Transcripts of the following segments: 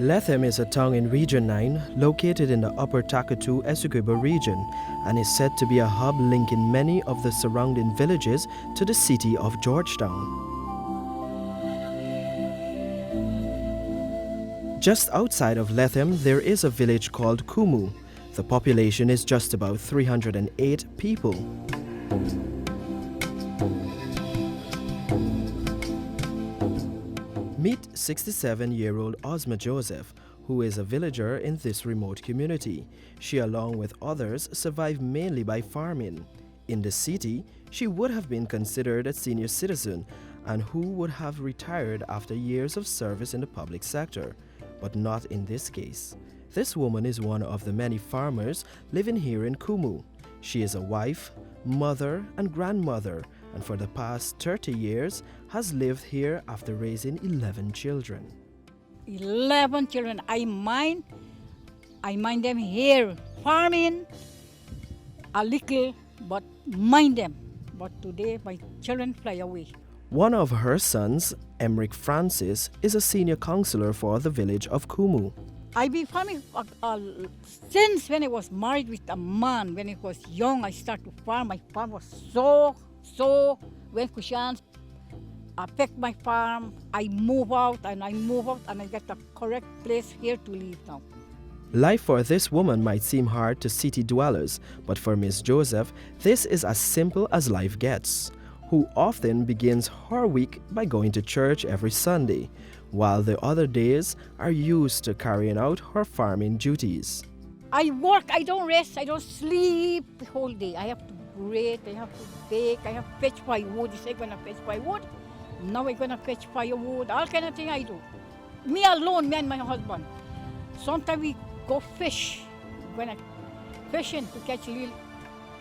Lethem is a town in Region 9 located in the Upper Takatu-Essequibo region and is said to be a hub linking many of the surrounding villages to the city of Georgetown. Just outside of Lethem, there is a village called Kumu. The population is just about 308 people. Meet 67-year-old Osma Joseph, who is a villager in this remote community. She, along with others, survive mainly by farming. In the city, she would have been considered a senior citizen and who would have retired after years of service in the public sector. But not in this case. This woman is one of the many farmers living here in Kumu. She is a wife, mother, and grandmother, and for the past 30 years has lived here after raising 11 children. 11 children. I mind them here, farming a little, but mind them. But today my children fly away. One of her sons, Emric Francis, is a senior counselor for the village of Kumu. I've been farming since when I was married with a man. When I was young, I started to farm. My farm was so when Kushans affect my farm, I move out and I get the correct place here to live now. Life for this woman might seem hard to city dwellers, but for Miss Joseph, this is as simple as life gets, who often begins her week by going to church every Sunday, while the other days are used to carrying out her farming duties. I work, I don't rest, I don't sleep the whole day. I have to grate, I have to bake, I have to fetch firewood. You say I'm gonna fetch firewood? Now I'm gonna fetch firewood, all kind of thing I do. Me alone, me and my husband. Sometimes we go fish. We're gonna fishing to catch little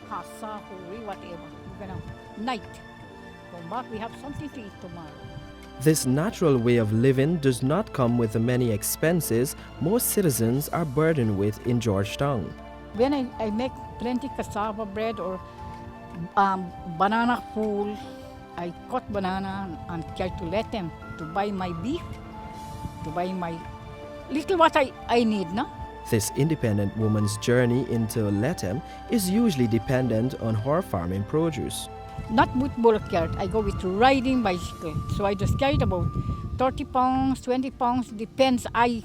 hasa, whatever. We're gonna night. Come back, we have something to eat tomorrow. This natural way of living does not come with the many expenses most citizens are burdened with in Georgetown. When I make plenty cassava bread or banana fool, I cut banana and carry to Lethem to buy my beef, to buy my little what I need, no? This independent woman's journey into Lethem is usually dependent on her farming produce. Not with bullock cart, I go with riding bicycle. So I just carried about 30 pounds, 20 pounds, depends I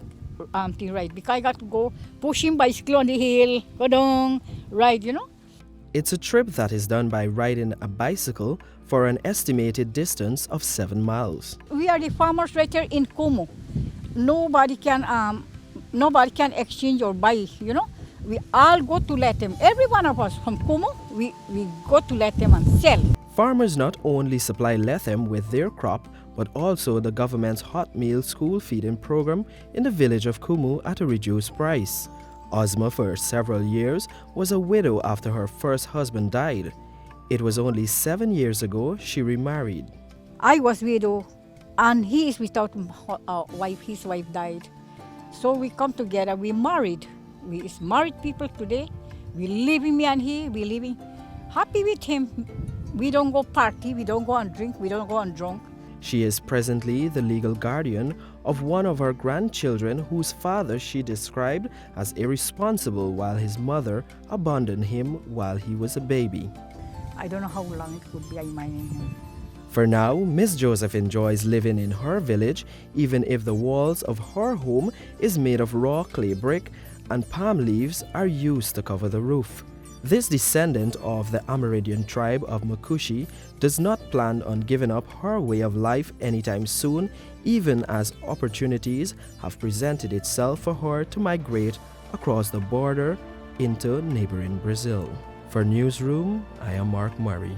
ride. Because I got to go pushing bicycle on the hill, go down, ride, you know. It's a trip that is done by riding a bicycle for an estimated distance of 7 miles. We are the farmers right here in Kumu. Nobody can exchange or buy, you know. We all go to Lethem. Every one of us from Kumu, we go to Lethem and sell. Farmers not only supply Lethem with their crop, but also the government's hot meal school feeding program in the village of Kumu at a reduced price. Osma, for several years, was a widow after her first husband died. It was only 7 years ago she remarried. I was widow, and he is without a wife. His wife died. So we come together, we married. We is married people today. We living, me and he, we living happy with him. We don't go party, we don't go and drink, we don't go and drunk. She is presently the legal guardian of one of her grandchildren whose father she described as irresponsible while his mother abandoned him while he was a baby. I don't know how long it could be, I'm minding him. For now, Miss Joseph enjoys living in her village even if the walls of her home is made of raw clay brick and palm leaves are used to cover the roof. This descendant of the Amerindian tribe of Makushi does not plan on giving up her way of life anytime soon, even as opportunities have presented itself for her to migrate across the border into neighboring Brazil. For Newsroom, I am Mark Murray.